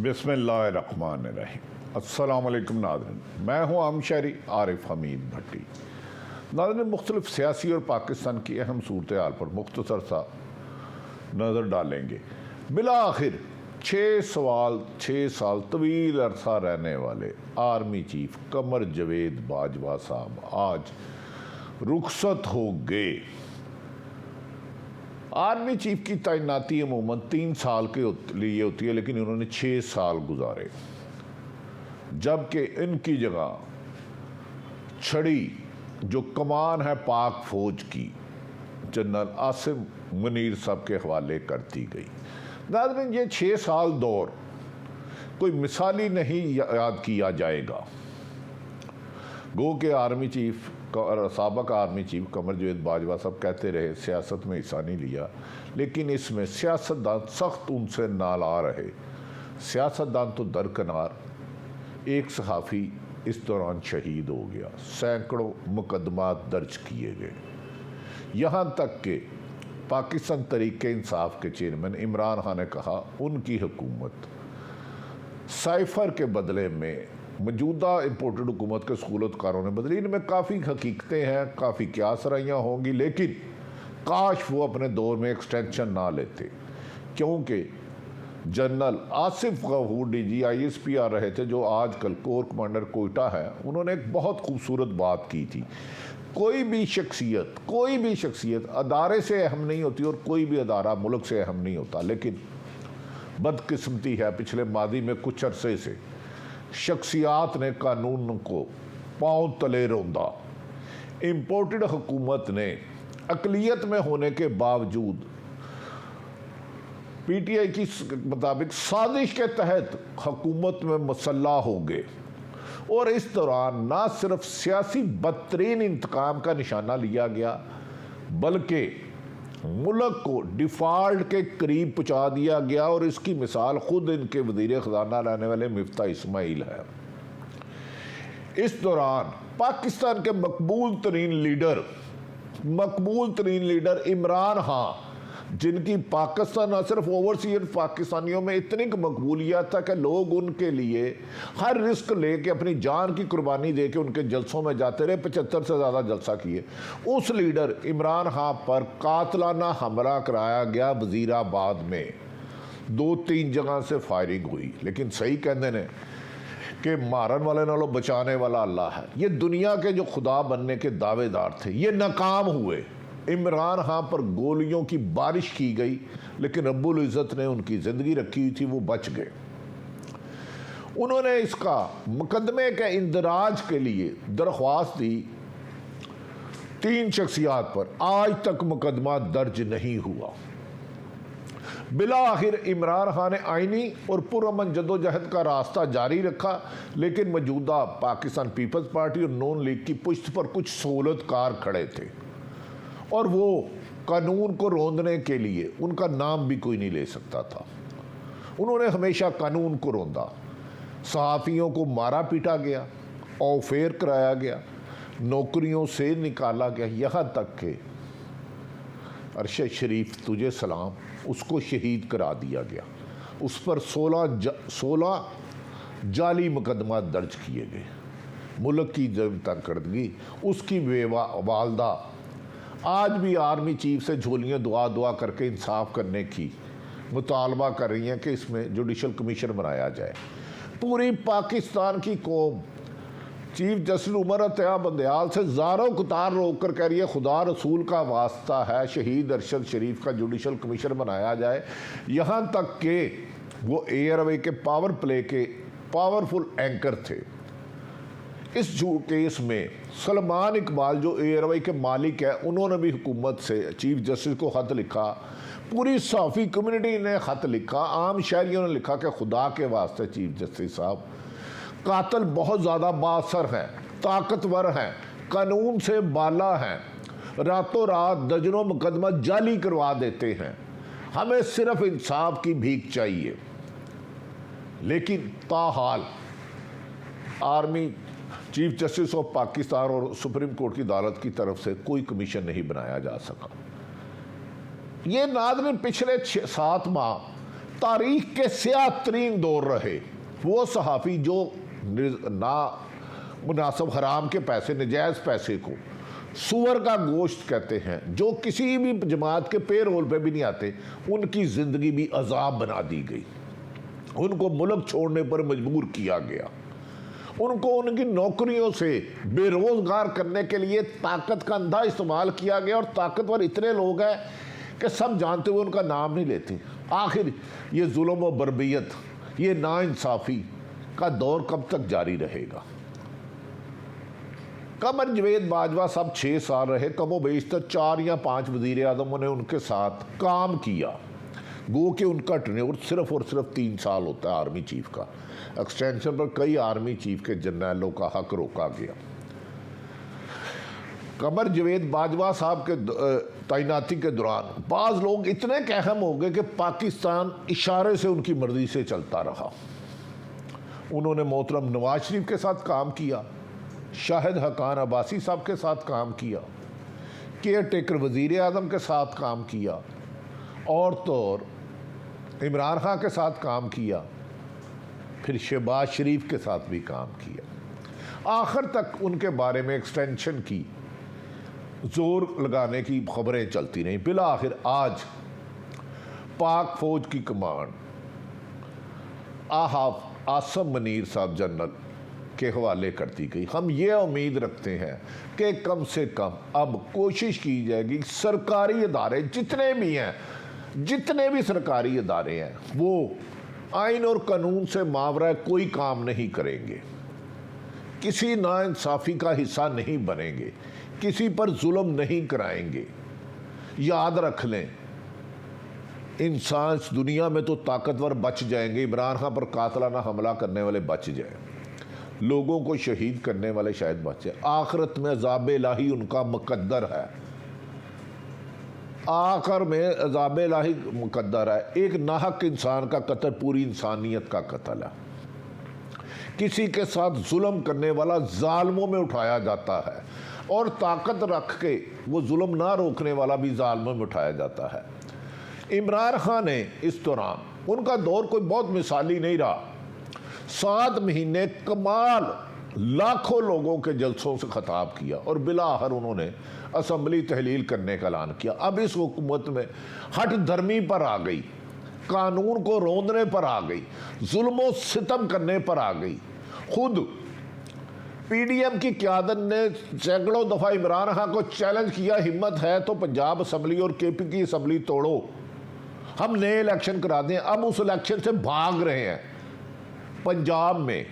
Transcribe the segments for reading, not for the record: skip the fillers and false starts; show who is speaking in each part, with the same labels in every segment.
Speaker 1: بسم اللہ الرحمن الرحیم۔ السلام علیکم ناظرین، میں ہوں عام شہری عارف حمید بھٹی۔ ناظرین، مختلف سیاسی اور پاکستان کی اہم صورتحال پر مختصر سا نظر ڈالیں گے۔ بالآخر 6 سال طویل عرصہ رہنے والے آرمی چیف قمر جاوید باجوہ صاحب آج رخصت ہو گئے۔ آرمی چیف کی تعیناتی عموماً 3 سال کے لیے ہوتی ہے، لیکن انہوں نے 6 سال گزارے، جبکہ ان کی جگہ چھڑی جو کمان ہے پاک فوج کی جنرل عاصم منیر صاحب کے حوالے کرتی گئی۔ ناظرین، یہ 6 سال دور کوئی مثالی نہیں یاد کیا جائے گا۔ گو کہ آرمی چیف سابق آرمی چیف قمر جاوید باجوہ صاحب کہتے رہے سیاست میں حصہ نہیں لیا، لیکن اس میں سیاستدان سخت ان سے نالا رہے۔ سیاستدان تو درکنار، ایک صحافی اس دوران شہید ہو گیا، سینکڑوں مقدمات درج کیے گئے، یہاں تک کہ پاکستان تحریک انصاف کے چیئرمین عمران خان نے کہا ان کی حکومت سائفر کے بدلے میں موجودہ امپورٹڈ حکومت کے سہولت کاروں نے بدلی۔ ان میں کافی حقیقتیں ہیں، کافی قیاسرائیاں ہوں گی، لیکن کاش وہ اپنے دور میں ایکسٹینشن نہ لیتے، کیونکہ جنرل آصف غفور D G I S P آ رہے تھے جو آج کل کور کمانڈر کوئٹہ ہے۔ انہوں نے ایک بہت خوبصورت بات کی تھی، کوئی بھی شخصیت ادارے سے اہم نہیں ہوتی اور کوئی بھی ادارہ ملک سے اہم نہیں ہوتا، لیکن بدقسمتی ہے پچھلے ماضی میں کچھ عرصے سے شخصیات نے قانون کو پاؤں تلے روندا۔ امپورٹڈ حکومت نے اقلیت میں ہونے کے باوجود پی ٹی آئی کی مطابق سازش کے تحت حکومت میں مسلح ہو گئے، اور اس دوران نہ صرف سیاسی بدترین انتقام کا نشانہ لیا گیا بلکہ ملک کو ڈیفالٹ کے قریب پہنچا دیا گیا، اور اس کی مثال خود ان کے وزیر خزانہ رہنے والے مفتاح اسماعیل ہے۔ اس دوران پاکستان کے مقبول ترین لیڈر عمران خان، جن کی پاکستان نہ صرف اوورسیئر پاکستانیوں میں اتنی مقبولیت تھا کہ لوگ ان کے لیے ہر رسک لے کے اپنی جان کی قربانی دے کے ان کے جلسوں میں جاتے رہے، 75 سے زیادہ جلسہ کیے۔ اس لیڈر عمران خان پر قاتلانہ حملہ کرایا گیا وزیر آباد میں، 2-3 جگہ سے فائرنگ ہوئی، لیکن صحیح کہندے نے کہ مارن والے نالوں بچانے والا اللہ ہے۔ یہ دنیا کے جو خدا بننے کے دعوے دار تھے یہ ناکام ہوئے۔ عمران خان پر گولیوں کی بارش کی گئی، لیکن رب العزت نے ان کی زندگی رکھی ہوئی تھی، وہ بچ گئے۔ انہوں نے اس کا مقدمے کے اندراج کے لیے درخواست دی 3 شخصیات پر، آج تک مقدمہ درج نہیں ہوا۔ بالآخر عمران خان نے آئینی اور پرامن جدوجہد کا راستہ جاری رکھا، لیکن موجودہ پاکستان پیپلز پارٹی اور نون لیگ کی پشت پر کچھ سہولت کار کھڑے تھے، اور وہ قانون کو روندنے کے لیے ان کا نام بھی کوئی نہیں لے سکتا تھا۔ انہوں نے ہمیشہ قانون کو روندا، صحافیوں کو مارا پیٹا گیا، آفیر کرایا گیا، نوکریوں سے نکالا گیا، یہاں تک کہ ارشد شریف تجھے سلام اس کو شہید کرا دیا گیا۔ اس پر 16 جعلی مقدمات درج کیے گئے۔ ملک کی تنقیدگی، اس کی والدہ آج بھی آرمی چیف سے جھولیاں دعا کر کے انصاف کرنے کی مطالبہ کر رہی ہیں کہ اس میں جوڈیشل کمیشن بنایا جائے۔ پوری پاکستان کی قوم چیف جسٹس عمر عطیہ بندیال سے زاروں قطار روک کر کہہ رہی ہے خدا رسول کا واسطہ ہے شہید ارشد شریف کا جوڈیشل کمیشن بنایا جائے، یہاں تک کہ وہ ایئر وے کے پاور پلے کے پاورفل اینکر تھے۔ اس کیس میں سلمان اقبال جو ایئر وے کے مالک ہے، انہوں نے بھی حکومت سے چیف جسٹس کو خط لکھا، پوری صحافی کمیونٹی نے خط لکھا، عام شہریوں نے لکھا کہ خدا کے واسطے چیف جسٹس صاحب، قاتل بہت زیادہ بااثر ہیں، طاقتور ہیں، قانون سے بالا ہیں، راتوں رات درجنوں مقدمہ جعلی کروا دیتے ہیں، ہمیں صرف انصاف کی بھیک چاہیے۔ لیکن تاحال army chief justice of Pakistan اور سپریم کورٹ کی عدالت کی طرف سے کوئی کمیشن نہیں بنایا جا سکا۔ یہ ناظرین پچھلے 7 ماہ تاریخ کے سیاہ ترین دور رہے وہ صحافی جو نا مناسب حرام کے پیسے، نجائز پیسے کو سور کا گوشت کہتے ہیں، جو کسی بھی جماعت کے پے رول پہ بھی نہیں آتے، ان کی زندگی بھی عذاب بنا دی گئی، ان کو ملک چھوڑنے پر مجبور کیا گیا، ان کو ان کی نوکریوں سے بے روزگار کرنے کے لیے طاقت کا اندھا استعمال کیا گیا، اور طاقتور اتنے لوگ ہیں کہ سب جانتے ہوئے ان کا نام نہیں لیتے۔ آخر یہ ظلم و بربریت، یہ ناانصافی کا دور کب تک جاری رہے گا؟ قمر جاوید باجوہ صاحب 6 سال رہے، کم و بیشتر 4 یا 5 وزیر اعظموں نے ان کے ساتھ کام کیا، گو کہ ان کا ٹینیور صرف اور صرف 3 سال ہوتا ہے آرمی چیف کا۔ ایکسٹینشن پر کئی آرمی چیف کے جرنیلوں کا حق روکا گیا۔ قمر جاوید باجوہ صاحب کے تعیناتی کے دوران بعض لوگ اتنے اہم ہو گئے کہ پاکستان اشارے سے ان کی مرضی سے چلتا رہا۔ انہوں نے محترم نواز شریف کے ساتھ کام کیا، شاہد حقان عباسی صاحب کے ساتھ کام کیا، کیئر ٹیکر وزیر اعظم کے ساتھ کام کیا، اور تو عمران خان کے ساتھ کام کیا، پھر شہباز شریف کے ساتھ بھی کام کیا۔ آخر تک ان کے بارے میں ایکسٹینشن کی زور لگانے کی خبریں چلتی رہیں۔ بالآخر آج پاک فوج کی کمانڈ آصم منیر صاحب جنرل کے حوالے کر دی گئی۔ ہم یہ امید رکھتے ہیں کہ کم سے کم اب کوشش کی جائے گی سرکاری ادارے جتنے بھی سرکاری ادارے ہیں وہ آئین اور قانون سے ماورا کوئی کام نہیں کریں گے، کسی ناانصافی کا حصہ نہیں بنیں گے، کسی پر ظلم نہیں کرائیں گے۔ یاد رکھ لیں، انسان اس دنیا میں تو طاقتور بچ جائیں گے، عمران خان پر قاتلانہ حملہ کرنے والے بچ جائیں، لوگوں کو شہید کرنے والے شاید بچ جائیں، آخرت میں عذاب الہی ان کا مقدر ہے، آخر میں عذاب الہی مقدر ہے۔ ایک ناحق انسان کا قتل پوری انسانیت کا قتل ہے، کسی کے ساتھ ظلم کرنے والا ظالموں میں اٹھایا جاتا ہے، اور طاقت رکھ کے وہ ظلم نہ روکنے والا بھی ظالموں میں اٹھایا جاتا ہے۔ عمران خان نے اس دوران، ان کا دور کوئی بہت مثالی نہیں رہا، 7 مہینے کمال لاکھوں لوگوں کے جلسوں سے خطاب کیا، اور بالآخر انہوں نے اسمبلی تحلیل کرنے کا اعلان کیا۔ اب اس حکومت میں ہٹ دھرمی پر آ گئی، قانون کو روندنے پر آ گئی، ظلم و ستم کرنے پر آ گئی۔ خود پی ڈی ایم کی قیادت نے سینکڑوں دفعہ عمران خان کو چیلنج کیا، ہمت ہے تو پنجاب اسمبلی اور کے پی کی اسمبلی توڑو، ہم نئے الیکشن کرا دیں۔ اب اس الیکشن سے بھاگ رہے ہیں، پنجاب میں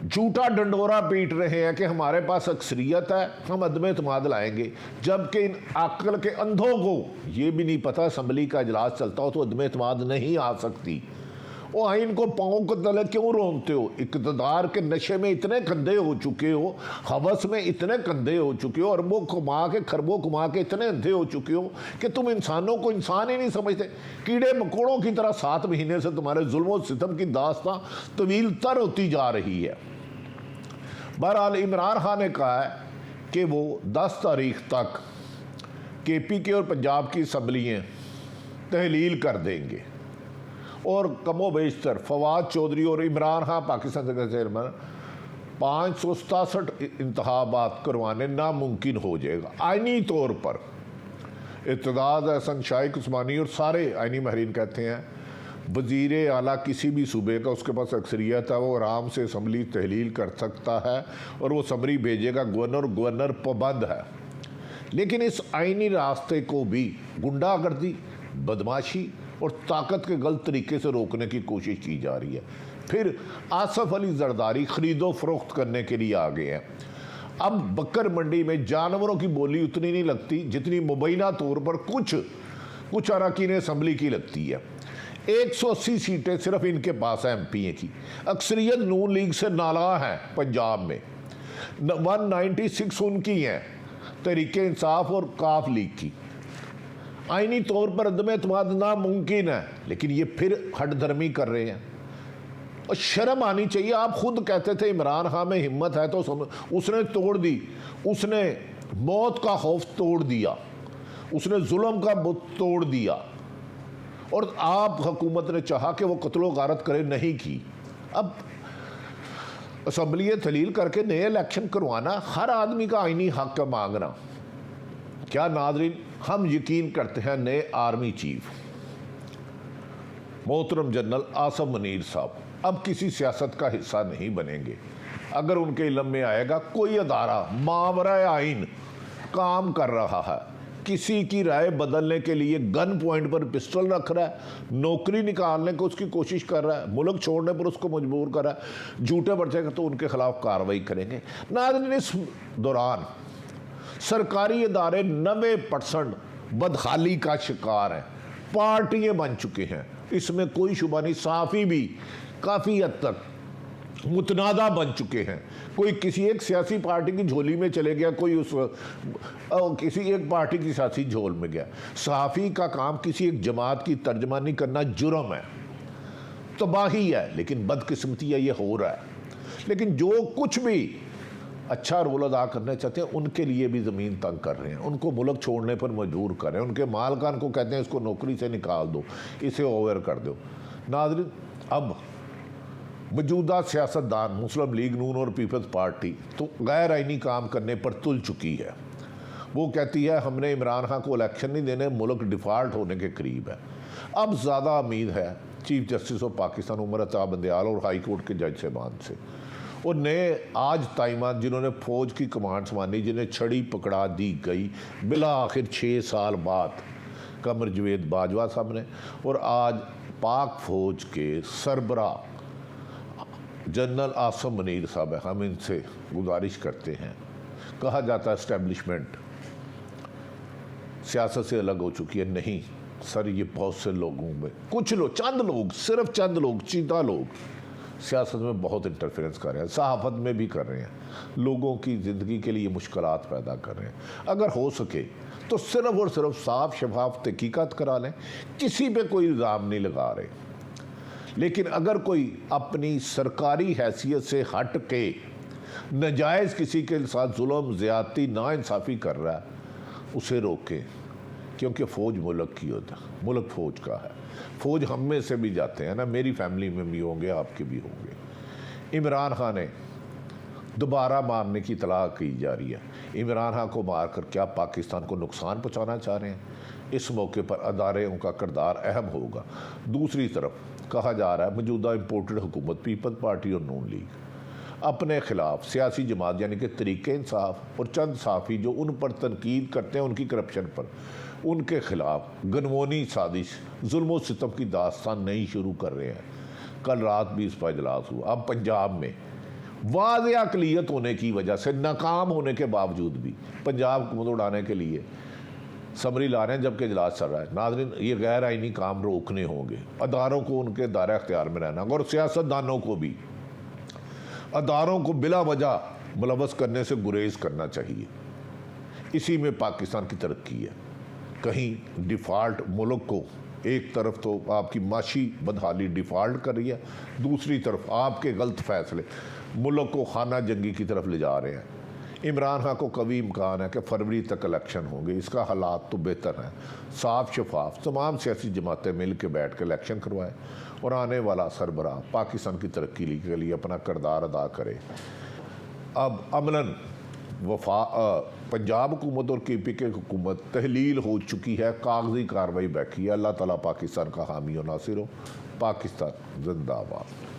Speaker 1: جھوٹا ڈنڈورا پیٹ رہے ہیں کہ ہمارے پاس اکثریت ہے، ہم عدم اعتماد لائیں گے، جبکہ ان عقل کے اندھوں کو یہ بھی نہیں پتا اسمبلی کا اجلاس چلتا ہو تو عدم اعتماد نہیں آ سکتی۔ وہ آئین کو پاؤں کو تلے کیوں رونتے ہو؟ اقتدار کے نشے میں اتنے کندھے ہو چکے ہو، ہوس میں اتنے کندھے ہو چکے ہو، اربوں کما کے خربوں کما کے اتنے اندھے ہو چکے ہو کہ تم انسانوں کو انسان ہی نہیں سمجھتے، کیڑے مکوڑوں کی طرح 7 مہینے سے تمہارے ظلم و ستم کی داستان طویل تر ہوتی جا رہی ہے۔ بہرحال عمران خان نے کہا ہے کہ وہ 10 تاریخ تک کے پی کے اور پنجاب کی اسمبلیاں تحلیل کر دیں گے، اور کم و بیشتر فواد چودھری اور عمران خان پاکستان کے چیئرمین 567 انتخابات کروانے ناممکن ہو جائے گا آئینی طور پر۔ اعتزاز احسن شائق عثمانی اور سارے آئینی ماہرین کہتے ہیں وزیر اعلیٰ کسی بھی صوبے کا، اس کے پاس اکثریت ہے، وہ آرام سے اسمبلی تحلیل کر سکتا ہے اور وہ اسمبلی بھیجے گا، گورنر پابند ہے۔ لیکن اس آئینی راستے کو بھی گنڈا گردی، بدماشی اور طاقت کے غلط طریقے سے روکنے کی کوشش کی جا رہی ہے۔ پھر آصف علی زرداری خرید و فروخت کرنے کے لیے آگے ہیں۔ اب بکر منڈی میں جانوروں کی بولی اتنی نہیں لگتی جتنی مبینہ طور پر کچھ اراکین اسمبلی کی لگتی ہے۔ 180 سیٹیں صرف ان کے پاس ہیں ایم پی کی، اکثریت نون لیگ سے نالا ہیں پنجاب میں، 196 ان کی ہیں تحریک انصاف اور کاف لیگ کی۔ آئینی طور پر عدم اعتماد ناممکن ہے، لیکن یہ پھر ہٹ دھرمی کر رہے ہیں، اور شرم آنی چاہیے۔ آپ خود کہتے تھے عمران خان میں ہمت ہے تو اس نے توڑ دی، اس نے موت کا خوف توڑ دیا، اس نے ظلم کا بت توڑ دیا، اور آپ حکومت نے چاہا کہ وہ قتل و غارت کرے، نہیں کی۔ اب اسمبلی تحلیل کر کے نئے الیکشن کروانا، ہر آدمی کا آئینی حق کا مانگنا۔ کیا ناظرین، ہم یقین کرتے ہیں نئے آرمی چیف محترم جنرل آصف منیر صاحب اب کسی سیاست کا حصہ نہیں بنیں گے۔ اگر ان کے علم میں آئے گا کوئی ادارہ ماورائے آئین کام کر رہا ہے، کسی کی رائے بدلنے کے لیے گن پوائنٹ پر پسٹل رکھ رہا ہے، نوکری نکالنے کو اس کی کوشش کر رہا ہے، ملک چھوڑنے پر اس کو مجبور کر رہا ہے، جھوٹے پرچے کا، تو ان کے خلاف کارروائی کریں گے۔ ناظرین، اس دوران سرکاری ادارے 90% بدحالی کا شکار ہیں، پارٹیاں بن چکے ہیں، اس میں کوئی شبہ نہیں۔ صحافی بھی کافی حد تک متنازع بن چکے ہیں، کوئی کسی ایک سیاسی پارٹی کی جھولی میں چلے گیا، کوئی کسی ایک پارٹی کی سیاسی جھول میں گیا۔ صحافی کا کام کسی ایک جماعت کی ترجمانی کرنا جرم ہے، تباہی ہے، لیکن بدقسمتی ہے، یہ ہو رہا ہے۔ لیکن جو کچھ بھی اچھا رول ادا کرنا چاہتے ہیں ان کے لیے بھی زمین تنگ کر رہے ہیں، ان کو ملک چھوڑنے پر مجبور کر رہے ہیں، ان کے مالکان کو کہتے ہیں اس کو نوکری سے نکال دو، اسے اوور کر دو۔ ناظرین، اب موجودہ سیاستدان مسلم لیگ نون اور پیپلز پارٹی تو غیر آئینی کام کرنے پر تل چکی ہے۔ وہ کہتی ہے ہم نے عمران خان کو الیکشن نہیں دینے، ملک ڈیفالٹ ہونے کے قریب ہے۔ اب زیادہ امید ہے chief justice of Pakistan Umar Ata Bandial اور ہائی کورٹ کے جج صاحبان سے، اور نئے آج تعینات جنہوں نے فوج کی کمانڈ سنبھالی، جنہیں چھڑی پکڑا دی گئی بالآخر 6 سال بعد، قمر جاوید باجوہ صاحب نے، اور آج پاک فوج کے سربراہ جنرل آصف منیر صاحب ہے۔ ہم ان سے گزارش کرتے ہیں، کہا جاتا ہے اسٹیبلشمنٹ سیاست سے الگ ہو چکی ہے، نہیں سر، یہ بہت سے لوگوں میں کچھ لوگ، چند لوگ، صرف چند لوگ، چیدہ لوگ سیاست میں بہت انٹرفیرنس کر رہے ہیں، صحافت میں بھی کر رہے ہیں، لوگوں کی زندگی کے لیے مشکلات پیدا کر رہے ہیں۔ اگر ہو سکے تو صرف اور صرف صاف شفاف تحقیقات کرا لیں، کسی پہ کوئی الزام نہیں لگا رہے، لیکن اگر کوئی اپنی سرکاری حیثیت سے ہٹ کے ناجائز کسی کے ساتھ ظلم، زیادتی، ناانصافی کر رہا ہے، اسے روکیں، کیونکہ فوج ملک کی ہوتا ہے، ملک فوج کا ہے۔ فوج ہم میں سے بھی جاتے ہیں نا، میری فیملی میں بھی ہوں گے، آپ کے بھی ہوں گے۔ عمران خان نے دوبارہ مارنے کی اطلاع کی جا رہی ہے۔ عمران خان کو مار کر کیا پاکستان کو نقصان پہنچانا چاہ رہے ہیں؟ اس موقع پر ادارے ان کا کردار اہم ہوگا۔ دوسری طرف کہا جا رہا ہے موجودہ امپورٹڈ حکومت پیپلز پارٹی اور نون لیگ اپنے خلاف سیاسی جماعت یعنی کہ تحریک انصاف اور چند صحافی جو ان پر تنقید کرتے ہیں ان کی کرپشن پر، ان کے خلاف گنوانی سازش، ظلم و ستم کی داستان نہیں شروع کر رہے ہیں۔ کل رات بھی اس پر اجلاس ہوا۔ اب پنجاب میں واضح اقلیت ہونے کی وجہ سے، ناکام ہونے کے باوجود بھی پنجاب حکومت اڑانے کے لیے سمری لا رہے ہیں جبکہ اجلاس چل رہا ہے۔ ناظرین، یہ غیر آئینی کام روکنے ہوں گے، اداروں کو ان کے دائرہ اختیار میں رہنا، اور سیاستدانوں کو بھی اداروں کو بلا وجہ ملوث کرنے سے گریز کرنا چاہیے۔ اسی میں پاکستان کی ترقی ہے۔ کہیں ڈیفالٹ ملک کو، ایک طرف تو آپ کی معاشی بدحالی ڈیفالٹ کر رہی ہے، دوسری طرف آپ کے غلط فیصلے ملک کو خانہ جنگی کی طرف لے جا رہے ہیں۔ عمران خان کو قوی امکان ہے کہ فروری تک الیکشن ہوں گے، اس کا حالات تو بہتر ہیں، صاف شفاف تمام سیاسی جماعتیں مل کے بیٹھ کے الیکشن کروائیں اور آنے والا سربراہ پاکستان کی ترقی کے لیے اپنا کردار ادا کرے۔ اب عملاً پنجاب حکومت اور کے پی کے حکومت تحلیل ہو چکی ہے، کاغذی کارروائی باقی ہے۔ اللہ تعالیٰ پاکستان کا حامی و ناصر ہو۔ پاکستان زندہ باد۔